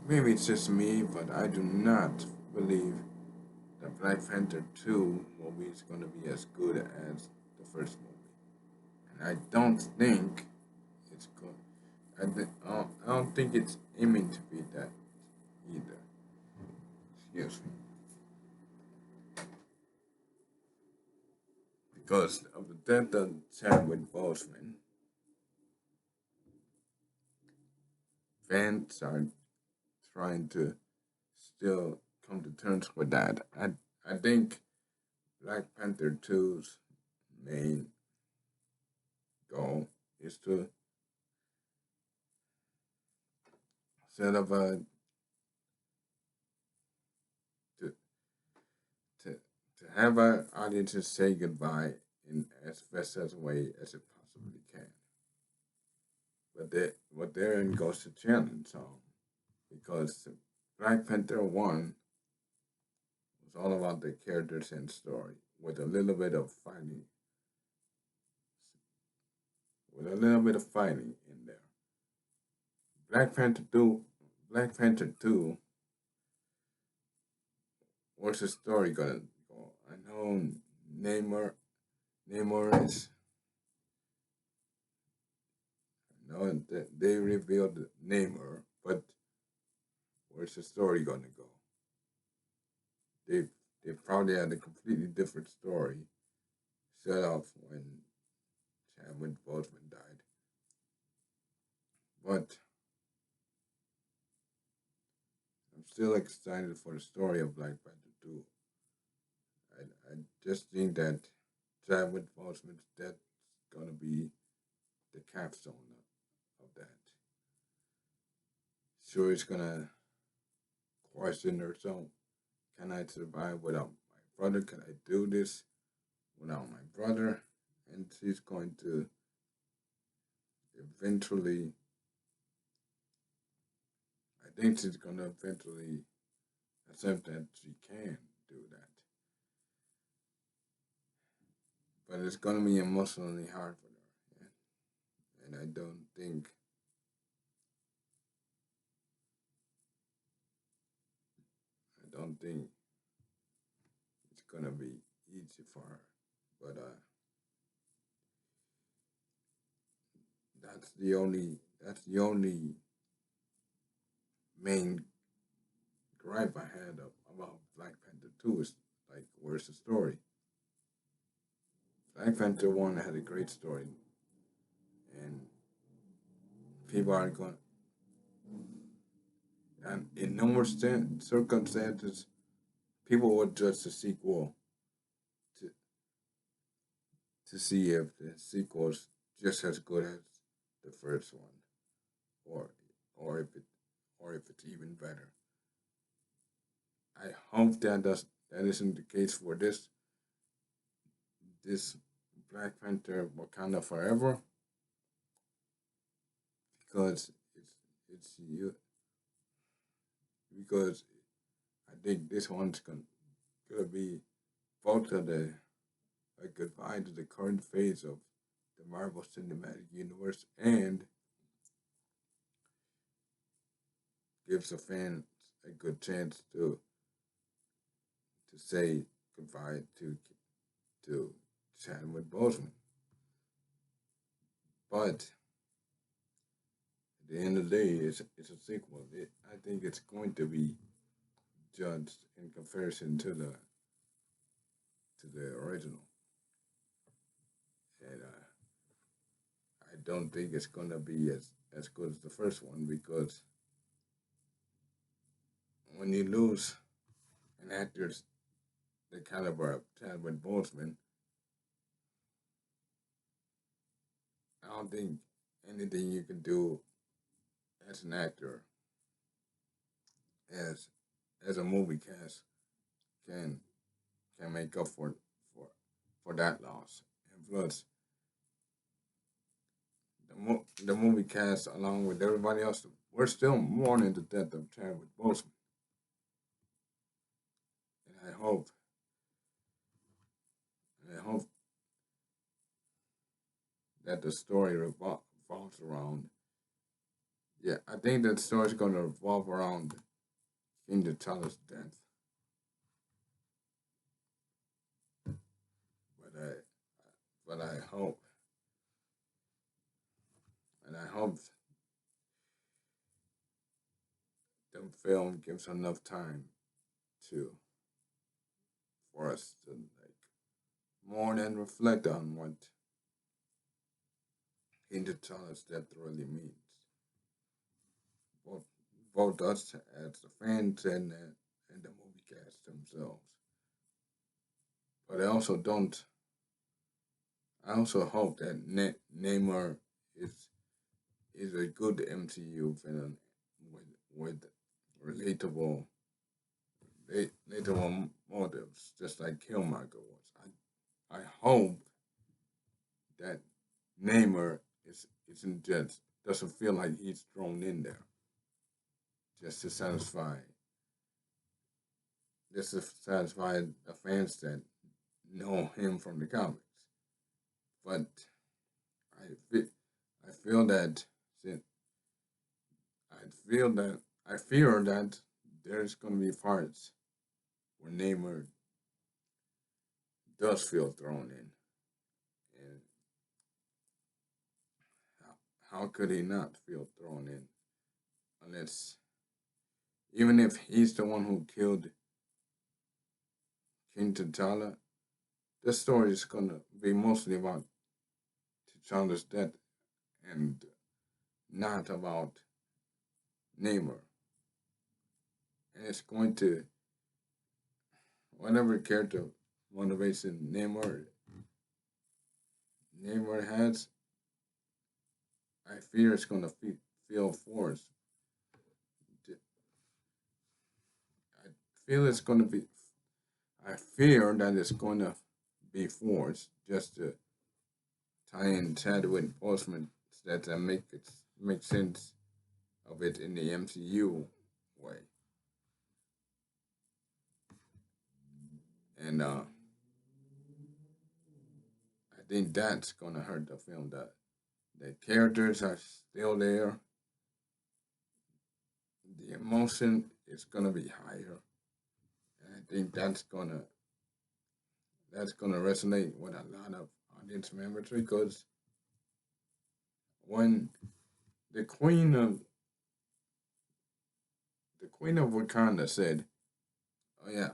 maybe it's just me, but I do not believe that Black Panther 2 movie is going to be as good as the first movie. And I don't think it's good. I don't think it's aiming to be that either. Excuse me. Because of the death of Chadwick Boseman, fans are trying to still come to terms with that. I think Black Panther 2's main goal is to set up a to to to have our audiences say goodbye in as best as way as it possibly can. But therein goes the challenge, because Black Panther 1 was all about the characters and story with a little bit of fighting, in there. Black Panther 2, Black Panther 2, what's the story gonna go? I know Namor, Namor is, I know that they revealed Namor, but where's the story gonna go? They they probably had a completely different story set off when Chadwick Boseman died. But I'm still excited for the story of Black Panther 2. I just think that Chadwick Boseman's death is gonna be the capstone of that. Sure, it's gonna question herself. Can I survive without my brother? Can I do this without my brother? And she's going to eventually, I think she's going to eventually accept that she can do that. But it's going to be emotionally hard for her. And I don't think it's going to be easy for her. But that's the only main gripe I had about Black Panther 2 is like, where's the story? Black Panther 1 had a great story, and people are going, and in no more circumstances, people would judge the sequel to, to see if the sequel is just as good as the first one, or or if it or if it's even better. I hope that isn't the case for this Black Panther Wakanda Forever, because it's you because I think this one's gonna be both of the a goodbye to the current phase of the Marvel Cinematic Universe and gives the fans a good chance to say goodbye to Chadwick Boseman. But at the end of the day, it's a sequel. I think it's going to be judged in comparison to the original, and I don't think it's going to be as good as the first one, because when you lose an actor the caliber of Chadwick Boseman, I don't think anything you can do as an actor, as as a movie cast, can can make up for for that loss. And plus, the movie cast, along with everybody else, we're still mourning the death of Chadwick Boseman, and I hope that the story revolves around Yeah, I think that story's gonna revolve around King T'Challa's death, but I hope, and I hope the film gives enough time to for us to like more than reflect on what King T'Challa's death really means. Both both us as the fans and the movie cast themselves. But I also don't. I also hope that Namor is is a good MCU villain with relatable relatable motives, just like Killmonger was. I hope that Namor isn't just doesn't feel like he's thrown in there just to satisfy the fans that know him from the comics. But I feel I feel that I feel that I fear that there's going to be parts where Namor does feel thrown in, and how could he not feel thrown in unless even if he's the one who killed King T'Challa, this story is going to be mostly about T'Challa's death and not about Namor, and it's going to whatever character motivation Namor has. I fear it's going to feel forced. I feel it's going to be. I fear that it's going to be forced just to tie in Chadwick Boseman so that make sense of it in the MCU way, and I think that's going to hurt the film. That the characters are still there, the emotion is going to be higher, and I think that's gonna resonate with a lot of audience members because when the Queen of Wakanda said, "Oh yeah,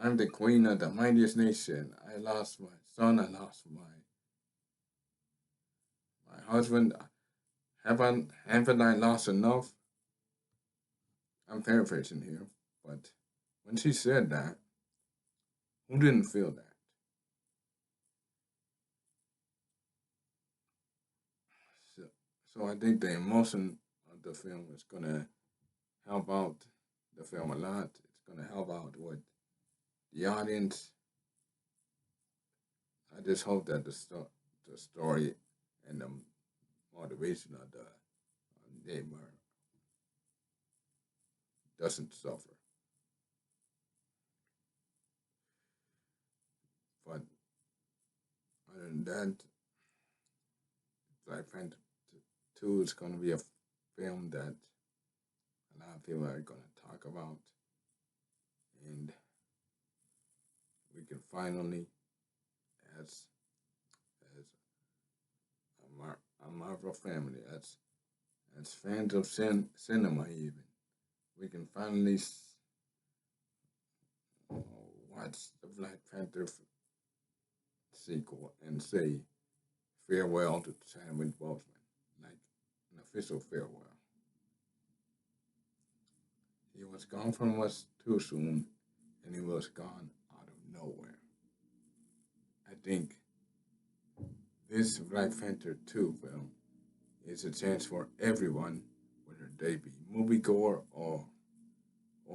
I'm the Queen of the mightiest nation. I lost my son. I lost my husband. Haven't I lost enough?" I'm paraphrasing here, but when she said that, who didn't feel that? So, so I think the emotion of the film is gonna help out the film a lot. It's gonna help out with the audience. I just hope that the story and the motivation of the gamer doesn't suffer. But other than that, Black Panther 2 is going to be a film that a lot of people are going to talk about. And we can finally, as as a Marvel family, as fans of cinema even, we can finally watch the Black Panther sequel and say farewell to Chadwick Boseman, like an official farewell. He was gone from us too soon, and he was gone out of nowhere. I think this Black Panther 2 film is a chance for everyone, whether they be moviegoer or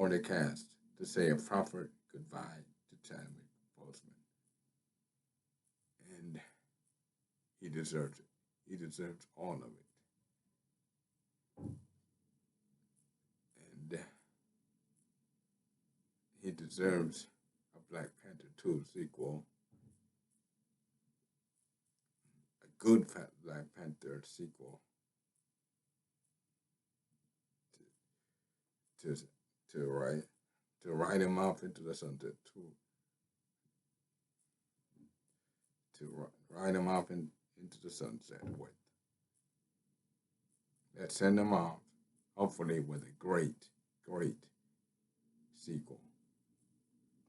the cast, to say a proper goodbye to Chadwick Boseman. And he deserves it. He deserves all of it. And he deserves a Black Panther 2 sequel, a good Black Panther sequel, to to write to write him off into the sunset to ride him off into the sunset with. Let's send him off, hopefully with a great sequel.